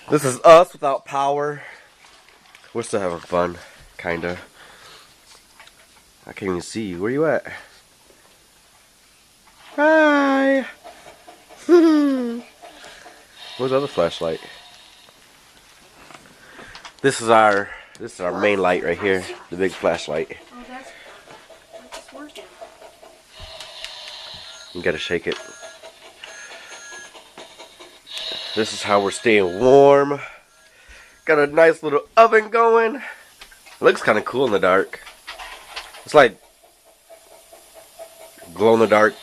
This is us without power. We're still having fun, kinda. I can't even see you. Where you at? Hi. Where's the other flashlight? This is our main light right here, the big flashlight. Oh, that's working. You gotta shake it. This is how we're staying warm. Got a nice little oven going. Looks kind of cool in the dark. It's like glow in the dark